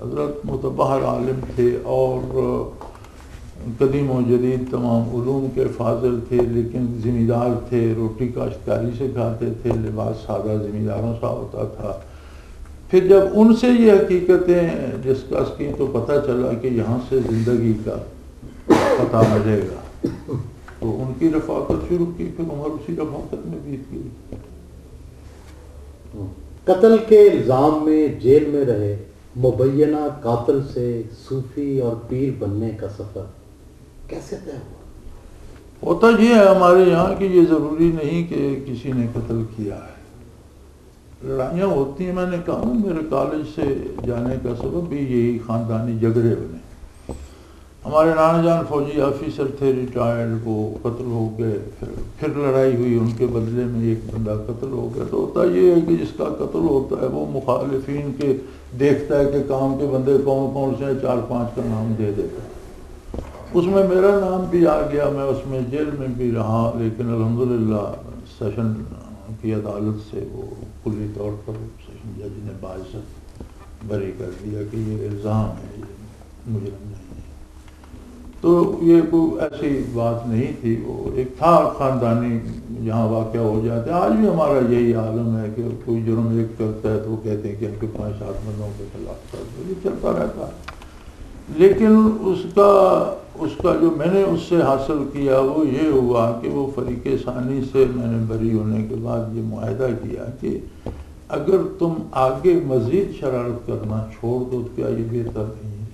حضرت متبحر عالم تھے اور قدیم و جدید تمام علوم کے فاضل تھے، لیکن زمیندار تھے، روٹی کاشتکاری سے کھاتے تھے، لباس سادہ زمینداروں سا ہوتا تھا۔ پھر جب ان سے یہ حقیقتیں ڈسکس کی تو پتہ چلا کہ یہاں سے زندگی کا پتہ ملے گا، تو ان کی رفاقت شروع کی، پھر عمر اسی رفاقت میں بیت گئی۔ قتل کے الزام میں جیل میں رہے مبینہ قاتل سے صوفی اور پیر بننے کا سفر کیسے طے ہوا؟ ہوتا یہ ہے ہمارے یہاں کہ یہ ضروری نہیں کہ کسی نے قتل کیا ہے، لڑائیاں ہوتی ہیں۔ میں نے کہا میرے کالج سے جانے کا سبب بھی یہی خاندانی جھگڑے بنے۔ ہمارے نانا جان فوجی آفیسر تھے ریٹائرڈ، وہ قتل ہو گئے، پھر لڑائی ہوئی، ان کے بدلے میں ایک بندہ قتل ہو گیا۔ تو ہوتا یہ ہے کہ جس کا قتل ہوتا ہے وہ مخالفین کے دیکھتا ہے کہ کام کے بندے کون کون سے ہیں، 4-5 کا نام دے دیتا ہے۔ اس میں میرا نام بھی آ گیا، میں اس میں جیل میں بھی رہا، لیکن الحمدللہ سیشن کی عدالت سے وہ کلی طور پر سیشن جج نے باعزت بری کر دیا کہ یہ الزام ہے، یہ مجرم نہیں ہے۔ تو یہ کوئی ایسی بات نہیں تھی، وہ ایک تھا خاندانی جہاں واقعہ ہو جاتے۔ آج بھی ہمارا یہی عالم ہے کہ کوئی جرم ایک کرتا ہے تو وہ کہتے ہیں کہ ہم کے 5-7 بندوں کے خلاف کر دو، یہ چلتا رہتا ہے۔ لیکن اس کا جو میں نے اس سے حاصل کیا وہ یہ ہوا کہ وہ فریق ثانی سے میں نے بری ہونے کے بعد یہ معاہدہ کیا کہ اگر تم آگے مزید شرارت کرنا چھوڑ دو تو کیا یہ بہتر نہیں ہے؟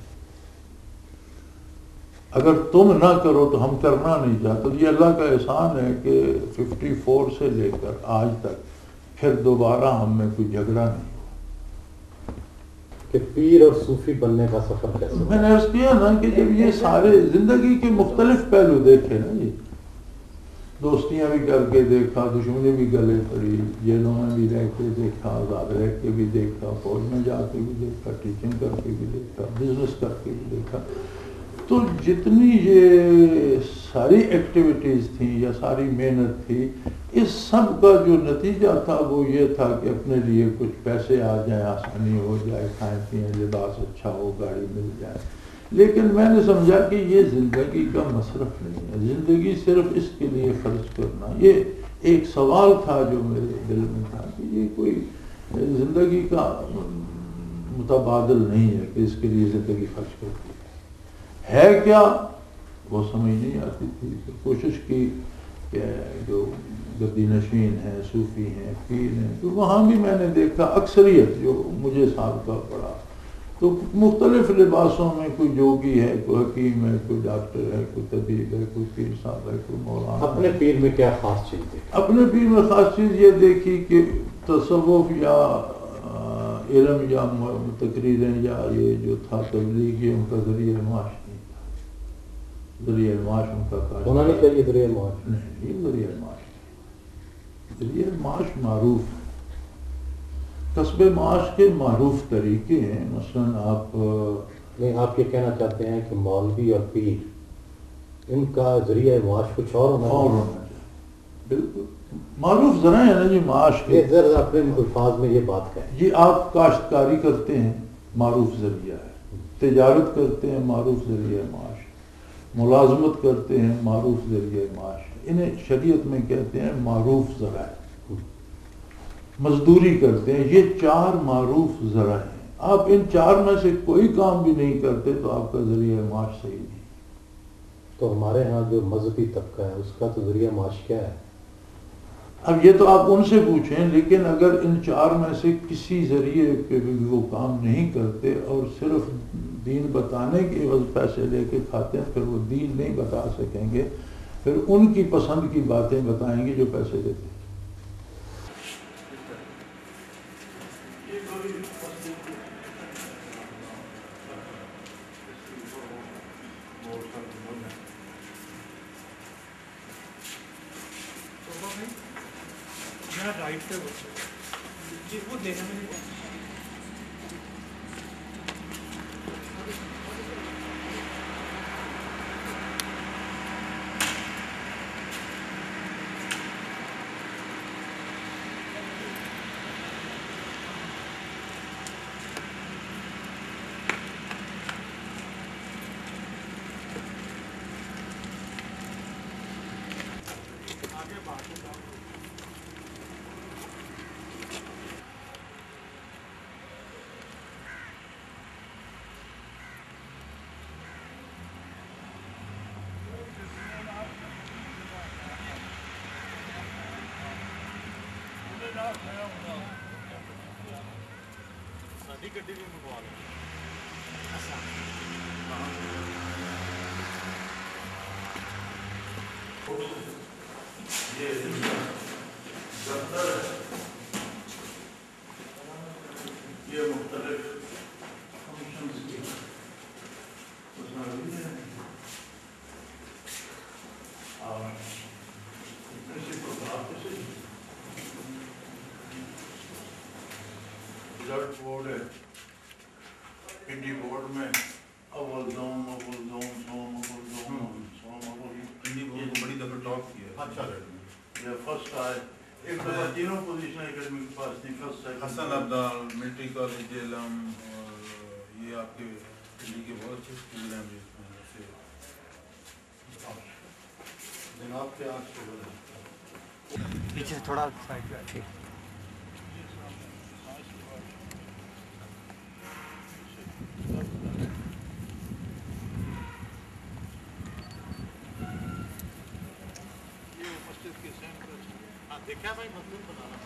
اگر تم نہ کرو تو ہم کرنا نہیں چاہتے۔ یہ اللہ کا احسان ہے کہ 54 سے لے کر آج تک پھر دوبارہ ہم میں کوئی جھگڑا نہیں۔ کہ پیر اور صوفی بننے کا سفر کیسے؟ میں نے عرض کیا نا کہ جب یہ سارے زندگی کے مختلف پہلو دیکھے نا، یہ دوستیاں بھی کر کے دیکھا، دشمنی بھی گلے پڑی، جیلوں میں بھی رہ کے دیکھا، آزاد رہ کے بھی دیکھا، فوج میں جا کے بھی دیکھا، ٹیچنگ کر کے بھی دیکھا، بزنس کر کے بھی دیکھا، تو جتنی یہ ساری ایکٹیویٹیز تھیں یا ساری محنت تھی، اس سب کا جو نتیجہ تھا وہ یہ تھا کہ اپنے لیے کچھ پیسے آ جائیں، آسانی ہو جائے، کھائیں پئیں، لباس اچھا ہو، گاڑی مل جائے۔ لیکن میں نے سمجھا کہ یہ زندگی کا مصرف نہیں ہے، زندگی صرف اس کے لیے خرچ کرنا۔ یہ ایک سوال تھا جو میرے دل میں تھا کہ یہ کوئی زندگی کا متبادل نہیں ہے کہ اس کے لیے زندگی خرچ کرتی ہے کیا، وہ سمجھ نہیں آتی تھی۔ کوشش کی کہ جو گدی نشین ہیں، صوفی ہیں، پیر ہیں، تو وہاں بھی میں نے دیکھا اکثریت جو مجھے سابقہ پڑا تو مختلف لباسوں میں، کوئی جوگی ہے، کوئی حکیم ہے، کوئی ڈاکٹر ہے، کوئی طبیب ہے، کوئی پیر صاحب ہے، کوئی مولانا۔ اپنے پیر میں کیا خاص چیز دیکھی؟ اپنے پیر میں خاص چیز یہ دیکھی کہ تصوف یا علم یا تقریریں یا یہ جو تھا تبلیغ، یہ ان کا ذریعہ معاش نہیں تھا۔ ذریعہ معاش ان کا کاش ہونا نہیں چاہیے ذریعہ معاش نہیں، یہ ذریعہ معاش نہیں۔ ذریعہ معاش معروف ہے، کسب معاش کے معروف طریقے ہیں۔ مثلاً آپ یہ کہنا چاہتے ہیں کہ مولوی اور پیر ان کا ذریعہ معاش کچھ اور ہونا چاہیے۔ بالکل معروف ذرائع ہے نا جی معاش کے۔ ذرا اپنے الفاظ میں یہ بات کہیں۔ جی آپ کاشتکاری کرتے ہیں، معروف ذریعہ ہے، تجارت کرتے ہیں، معروف ذریعہ معاش، ملازمت کرتے ہیں، معروف ذریعہ معاش، انہیں شریعت میں کہتے ہیں معروف ذرائع۔ مزدوری کرتے ہیں، یہ 4 معروف ذرائع ہیں۔ آپ ان 4 میں سے کوئی کام بھی نہیں کرتے تو آپ کا ذریعہ معاش صحیح نہیں۔ تو ہمارے ہاں جو مذہبی طبقہ ہے اس کا تو ذریعہ معاش کیا ہے؟ اب یہ تو آپ ان سے پوچھیں، لیکن اگر ان 4 میں سے کسی ذریعے پہ بھی وہ کام نہیں کرتے اور صرف دین بتانے کے عوض پیسے لے کے کھاتے ہیں، پھر وہ دین نہیں بتا سکیں گے، پھر ان کی پسند کی باتیں بتائیں گے جو پیسے دیتے ہیں۔ رائٹ پہ جی وہ دیکھا میں نے ਸਾਡੀ ਗੱਡੀ ਵੀ ਮੰਗਵਾ ਲਓ یہ دفتر یہ مختلف فنکشنز کی اس میں بھی ہے اور پرنسپل آفس بلڈ بورڈ ہے پی ٹی بورڈ میں اول دوم اول دوم سوم اول دوم سوم اول یہ بڑی دفعہ ٹاپ کی ہے اچھا یہ فرسٹ آئے ایک دفعہ تینوں پوزیشن اکیڈمی کے پاس تھی فرسٹ سیکنڈ حسن عبدال ملٹری کالج جیلم اور یہ آپ کے دلی کے بہت اچھے اسکول ہیں جس میں سے جناب کے آنکھ سے بولے پیچھے سے تھوڑا سائڈ پہ ٹھیک دیکھا بھائی مطلب بنانا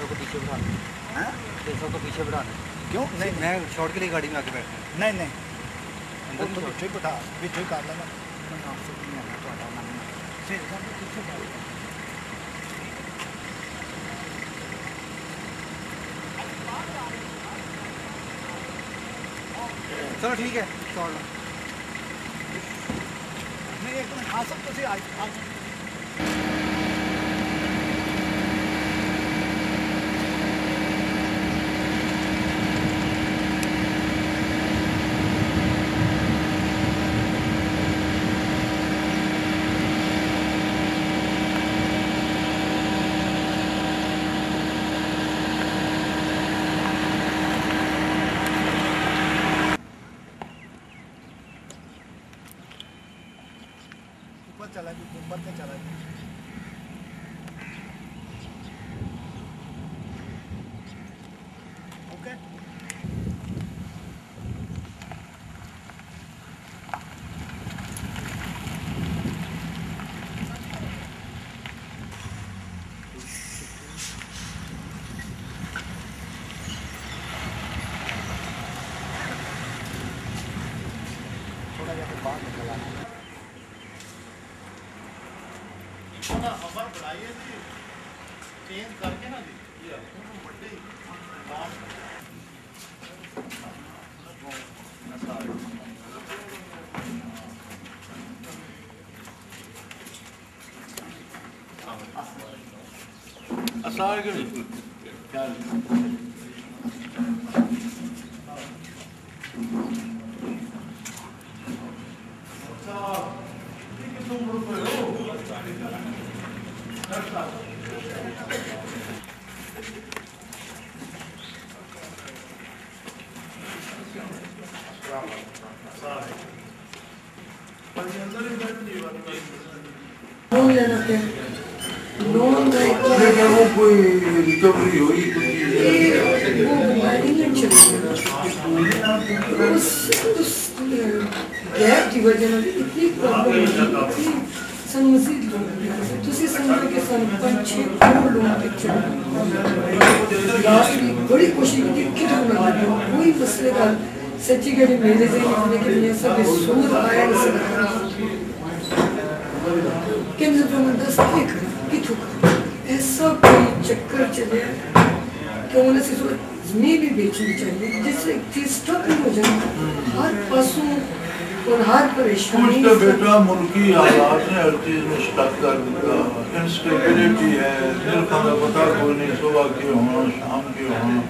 کو پیچھے بٹھانا کو پیچھے بٹھانا کیوں نہیں میں شارٹ کے لیے گاڑی میں آ کے بیٹھنا نہیں اندر پیچھے بٹھا پیچھے کر لینا چلو ٹھیک ہے چھوڑ لو نہیں ایک منٹ آ سکتے تھے چلا جی اوپر سے چلا جی اوکے تھوڑا جا کے باہر نکل آنا خبر بڑھائیے جی چینج کر کے نا جی بڑے کوئی ریکوری ہوئی گیپ کی وجہ سے اتنی پرابلم سن مزید لوگ تسی سمجھو کہ سن 5-6 کروڑ لوگ پکچر لاسٹ ویک بڑی کوشش کی کہ بنا دیں کوئی مسئلے کا سچی گڑی میرے سے لکھنے کے لیے سب سود آیا نہیں سکتا کہ مجھے پرمندس کی کریں کتوں کریں ایسا کوئی چکر چلے کہ انہیں سے زمین بھی بیچنی چاہیے جس سے چیز سٹاک نہیں ہو جائے ہر پاسوں اور ہر پریشانی کچھ تو بیٹا ملکی حالات نے ہر چیز میں سٹک کر دیا انسٹیبلٹی ہے دل کا پتہ کوئی نہیں صبح کے ہونا شام کے ہونا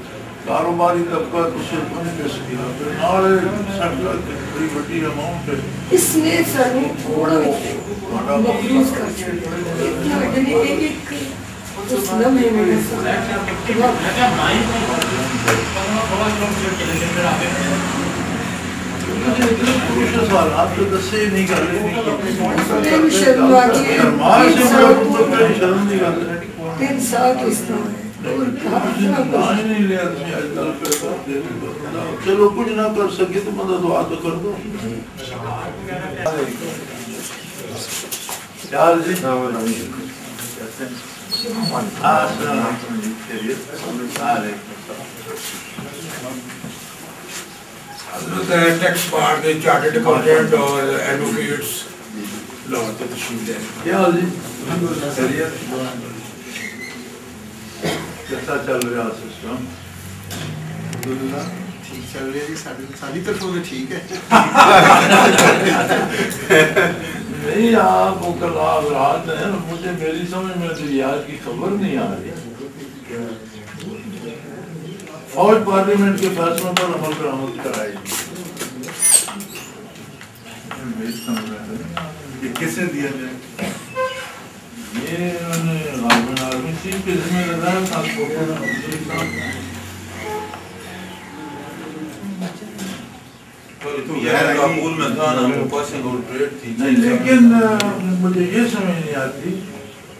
کاروباری طبقہ تو صرف ان کے سکیا پھر نارے سٹک بڑی بڑی اماؤنٹ ہے اس نے ساروں تھوڑا مقروض کر چھوڑا اتنا یعنی ایک اس لمحے میں آپ تو دسے نہیں کر رہے شرم نہیں کر رہے 3 سال تو اس طرح چلو کچھ نہ کر سکے تو مدد دعا تو کر دو ٹیکس بار دے چارٹرڈ اکاؤنٹنٹ اور ایڈوکیٹس لاہور سے تشریف لے کیا حال جی خیریت کیسا چل رہا سسٹم الحمدللہ ٹھیک چل رہی ہے جی ساری طرفوں سے ٹھیک ہے نہیں آپ وکلاء رات ہیں مجھے میری سمجھ میں تو یاد کی خبر نہیں آ رہی فوج پارلیمنٹ کے فیصلوں پر عمل درآمد کرائے یہ کس نے دیا جائے یہ انہوں نے آرمی چیف کے ذمہ دار تھا لیکن مجھے یہ سمجھ نہیں آتی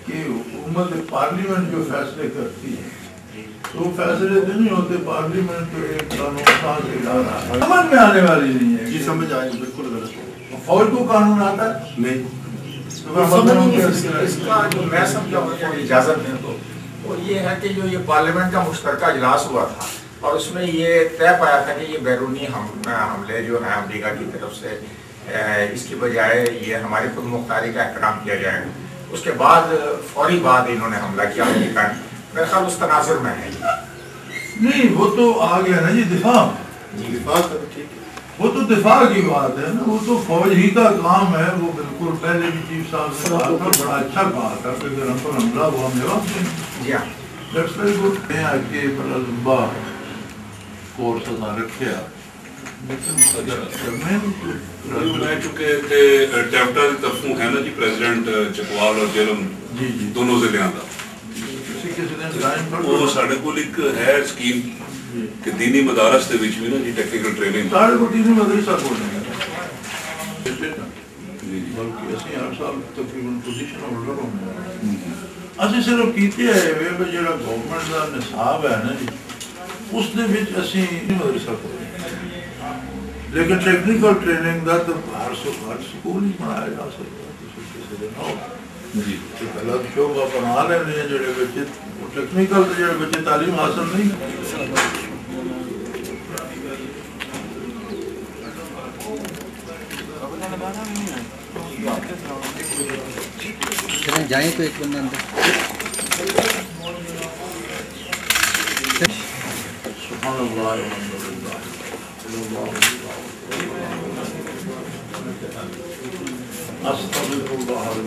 کہ حکومت پارلیمنٹ جو فیصلے کرتی ہے تو فیصلے تو نہیں ہوتے پارلیمنٹ تو ایک قانون ساز ادارہ سمجھ میں آنے والی نہیں ہے جی سمجھ آئے بالکل غلط فوج کو قانون آتا ہے نہیں اس کا جو میں سمجھا اجازت دیں تو وہ یہ ہے کہ جو یہ پارلیمنٹ کا مشترکہ اجلاس ہوا تھا اور اس میں یہ طے پایا تھا کہ یہ بیرونی حملے جو ہیں امریکہ کی طرف سے اس کی بجائے یہ ہماری خود مختاری کا احترام کیا جائے گا اس کے بعد فوری بعد انہوں نے حملہ کیا امریکہ نے میرے خیال اس تناظر میں ہے نہیں وہ تو آ گیا نا جی دفاع دفاع کرو ٹھیک ہے وہ تو دفاع کی بات ہے نا وہ تو فوج ہی کا کام ہے وہ بالکل پہلے بھی چیف صاحب نے کہا تھا بڑا اچھا کہا تھا کہ اگر ہم پر حملہ ہوا میرا جی ہاں دیٹس ویری گڈ میں آ کے بڑا لمبا کورس ادا رکھیا لیکن میں چونکہ چیپٹر طرفوں ہے نا جی پریزیڈنٹ چکوال اور جیلم دونوں ضلع کا وہ سارے کو ایک ہے اسکیم کہ دینی مدارس دے وچ بھی نا جی ٹیکنیکل ٹریننگ سارے کو دینی مدرسہ کھولنے کا بلکہ اسی ہر سال تقریباً پوزیشن ہولڈر ہونے اسی صرف کیتے ہے وہ جڑا گورنمنٹ دا نصاب ہے نا جی اس دے وچ اسی مدرسہ کھولنے لیکن ٹیکنیکل ٹریننگ دا تو ہر سکول ہی بنایا جا سکتا ہے کسی دن ہو جی الگ شعبہ بنا لینے ہیں جڑے بچے ٹیکنیکل جڑے بچے تعلیم حاصل نہیں چلیں جائیں تو ایک بندہ اندر سبحان اللہ والحمدللہ استغفر اللہ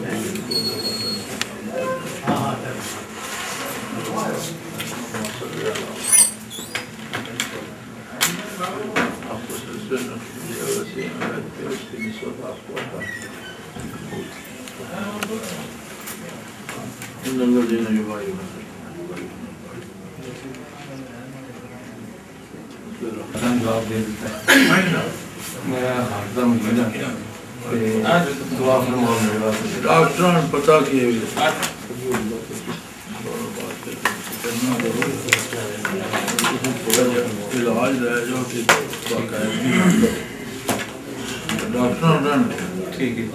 ان الذين يبايعونك جواب دے دیتا ہے میرا حافظہ مجھے دعا فرماؤ میرے واسطے ڈاکٹران پتہ کیے علاج رہ جو کہ ڈاکٹران رہنا ٹھیک ہے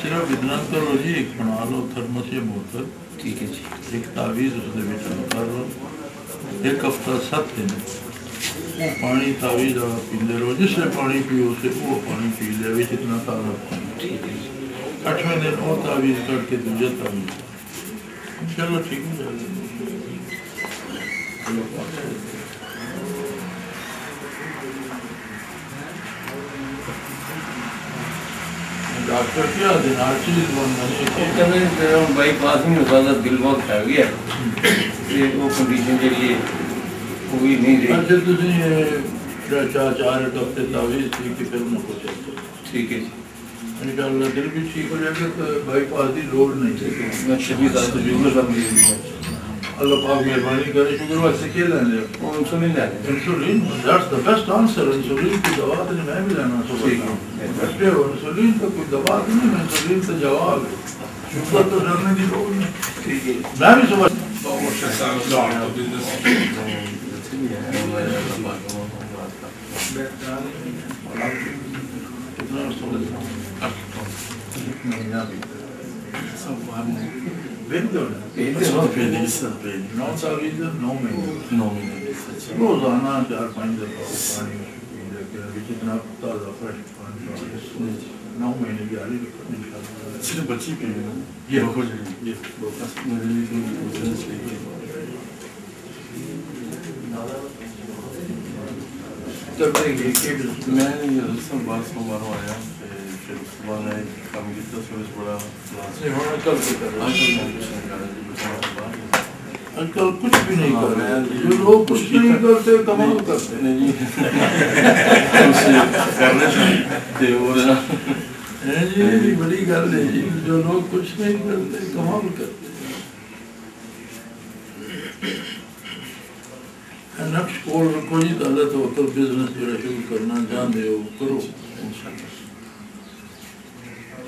صرف اتنا کرو جی، ایک بنا لو تھرمس یا موتر، ٹھیک ہے جی، ایک تعویذ اس دے وچ کر لو، ایک ہفتہ 7 دن وہ پانی تعویذ والا پیندے رہو، جس سے پانی پیو سے وہ پانی پی لے، وچ اتنا تازہ پانی، ٹھیک ہے جی، 8ویں دن وہ تعویذ کر کے دوجا تعویذ، انشاءاللہ ٹھیک ہو جائے گا۔ ڈاکٹر کیا دن ہر چیز بند بائی پاس نہیں ہوتا تھا، دل بہت کھا گیا وہ کنڈیشن جی وہ بھی نہیں رہی۔ اچھا تھی 4 ہفتے تعویذ تھی کہ پھر انہوں کو چلتے، ٹھیک ہے جی، انشاءاللہ دل بھی ٹھیک ہو جائے گا، تو بائی پاس کی لوڑ نہیں۔ میں 26 سال سے شوگر کا مریض ہوں۔ اللہ پاک مہربانی کرے، شوگر واسطے کیا لینے؟ انسولین لینے۔ Insulin, that's the best answer. Insulin کی دوا تو میں بھی لینا سکتا ہوں، انسولین تو کوئی دوا تو نہیں، انسولین تو جواب ہے، شوگر تو ڈرنے کی لوڑ نہیں۔ ٹھیک ہے، میں بھی سمجھ روزانہ 4-5 دفعہ پانی جتنا تازہ فریش پانی 9 مہینے کی آلی رکھو، صرف بچی پہ یہ ہو جائے میں بار سوموار آیا، پھر صبح میں کام کیا، سوچ بڑا آج کل کچھ بھی نہیں کر رہے، جو لوگ کچھ نہیں کرتے کمال کرتے ہیں جی، بڑی گل ہے جی، جو لوگ کچھ نہیں کرتے کمال کرتے۔ نقش کول رکھو جی، اللہ توکل بزنس جو شروع کرنا چاہتے ہو کرو،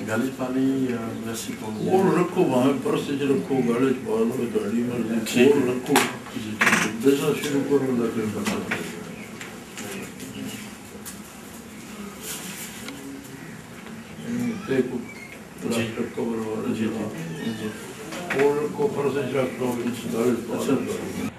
گالج پانی یا ویسی کول رکھو، وہاں پرس چ رکھو، گاڑی چ پا لو، تھوڑی مرضی، کول رکھو، بزنس شروع کرو، اللہ پھر بتا دو۔ دیکھو پلاسٹک کور والا جی جی، کول رکھو، پرس چ رکھ لو، گاڑی چ پا لو۔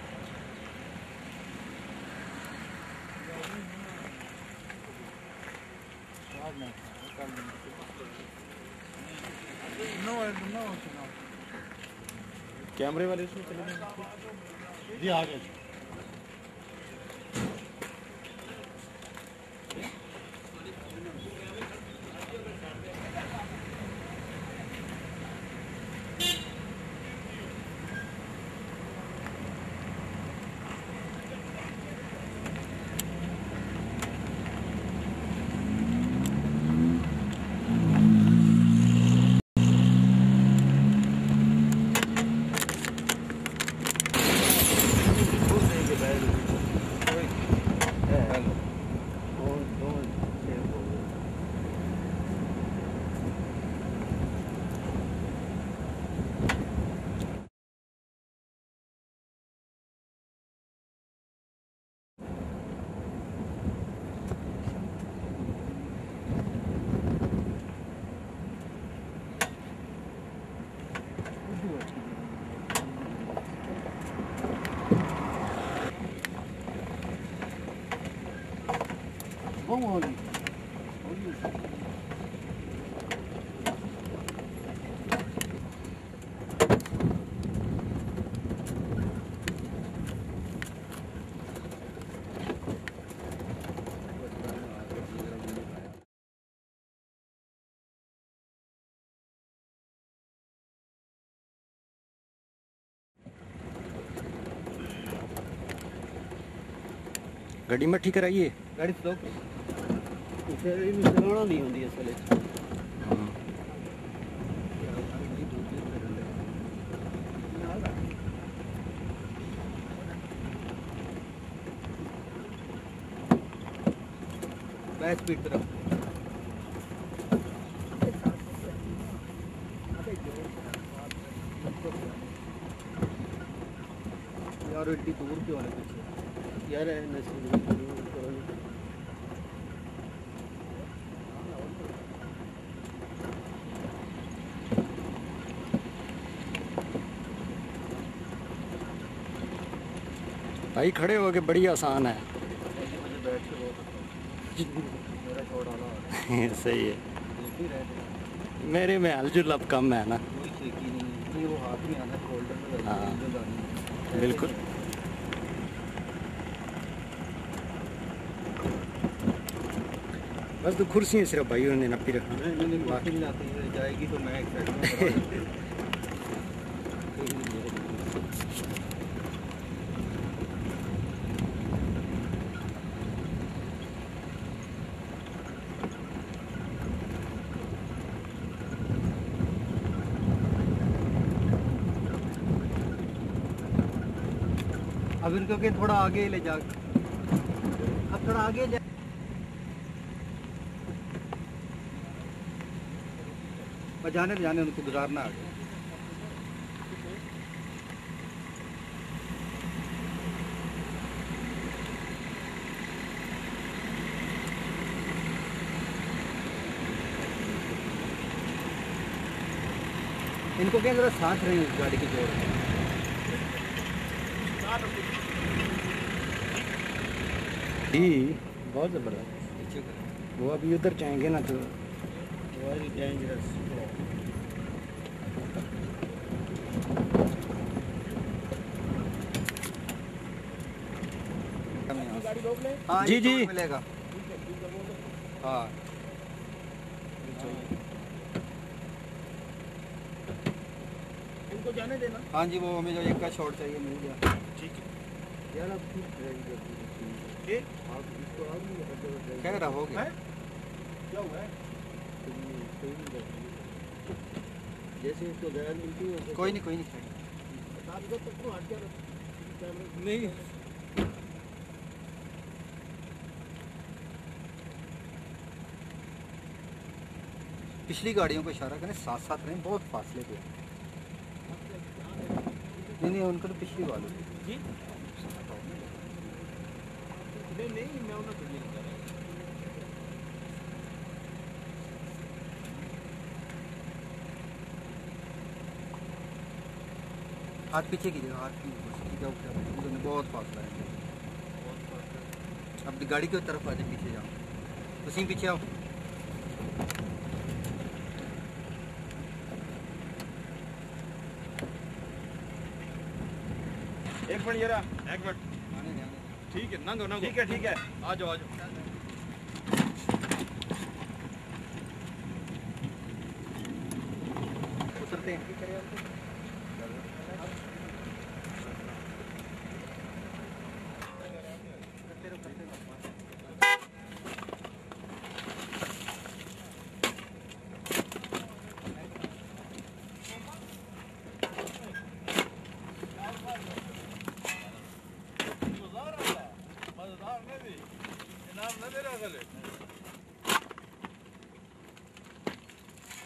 کیمرے والے اس میں چلے گئے جی، آ گئے جی۔ گاڑی میں ٹھیک کرائیے، گاڑی تو چلانا نہیں ہوتی اصل اسپیڈ طرف یار ایڈی دور کیوں والے پیچھے یار بھائی کھڑے ہو کے بڑی آسان ہے. صحیح ہے. میرے میں الجل اب کم ہے نا. ہاں بالکل. بس تو کرسیاں صرف بھائی انہوں نے نپی رکھنا. جائے گی تو میں ایک سائڈ اب ان کو کہ تھوڑا آگے لے جا. اب تھوڑا آگے جا. جانے ان کو گزارنا آگے. ان کو کیا ذرا ساتھ رہے اس گاڑی کے جوڑ. جی بہت زبردست. وہ ابھی ادھر جائیں گے نا تو ویری ڈینجرس. جی جی ملے گا. ہاں ان کو جانے دینا. ہاں جی وہ ہمیں جو ایک کا شارٹ چاہیے مل گیا. ٹھیک ہے. کہہ رہا ہو گیا. کیا ہوا ہے؟ جیسے اس کو غیر ملتی ہے. کوئی نہیں نہیں پچھلی گاڑیوں کو اشارہ کریں ساتھ ساتھ رہیں. بہت فاصلے پہ. نہیں ان کو تو پچھلی والوں جی نہیں میں انہیں کچھ نہیں کر رہا. ہاتھ پیچھے کیجیے. ہاتھ بہت فاصلہ ہے. اب گاڑی کی طرف آ جائے. پیچھے جاؤ. اسی پیچھے آؤ. ایک منٹ ذرا ایک منٹ. ٹھیک ہے ننگو ٹھیک ہے آ جاؤ اترتے ہیں.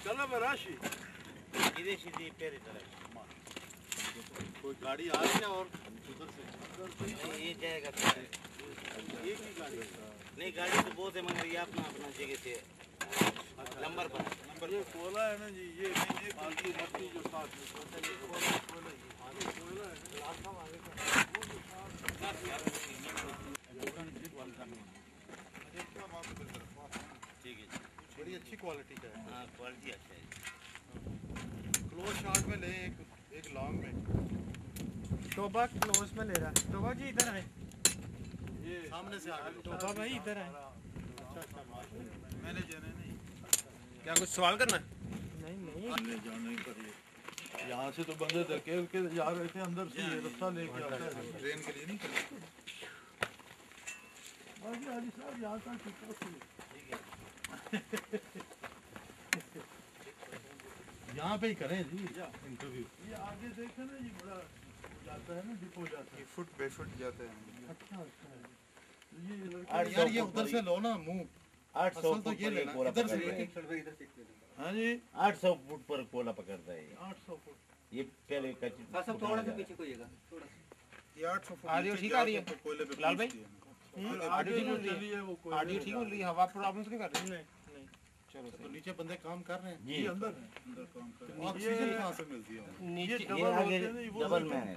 چلو براشی ادھر سیدھی پیرے طرح کوئی گاڑی آ رہی ہے اور ادھر سے یہ جائے گا. ایک ہی گاڑی نہیں. گاڑی تو بہت ہے مگر یہ اپنا جگہ سے نمبر پر یہ کولا ہے نا جی. یہ باقی مٹی جو ساتھ ٹھیک ہے. بڑی اچھی کوالٹی کا ہے. ہاں کوالٹی اچھا ہے. کلوز شاٹ میں لیں ایک لانگ میں. توبہ کلوز میں لے رہا ہے. توبہ جی ادھر آئے. یہ سامنے سے آگے. توبہ بھائی ادھر آئے. اچھا میں نے جانا نہیں. کیا کچھ سوال کرنا ہے؟ نہیں جانا ہی کریے. یہاں سے تو بندے دھکیل کے جا رہے تھے اندر سے. یہ رستہ لے کے آتا ہے ٹرین کے لیے نہیں کرتے. حاجی صاحب یہاں تک ٹھیک ہے. یہاں پہ ہی کریں جی انٹرویو. یہ آگے دیکھیں نا جی بڑا جاتا ہے نا ڈپو جاتا ہے. فٹ بے فٹ جاتے ہیں. اچھا یار یہ ادھر سے لو نا منہ. 800 تو یہ لینا ادھر سے. ہاں جی 800 فٹ پر کولا پکڑتا ہے. 800 فٹ یہ پہلے تھوڑا سا پیچھے کوئیے گا. یہ 800 فٹ آڈیو ٹھیک آ رہی ہے کوئلے پہ لال بھائی. آڈیو ٹھیک ہو رہی ہے. ہوا پرابلمس نہیں کر رہی. چلو تو نیچے بندے کام کر رہے ہیں. جی اندر کام کر رہے ہیں. آکسیجن کہاں سے ملتی ہے؟ نیچے ڈبل مین ہے.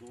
2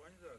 5,000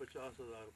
50,000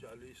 40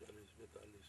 40-42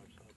8-7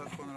10-15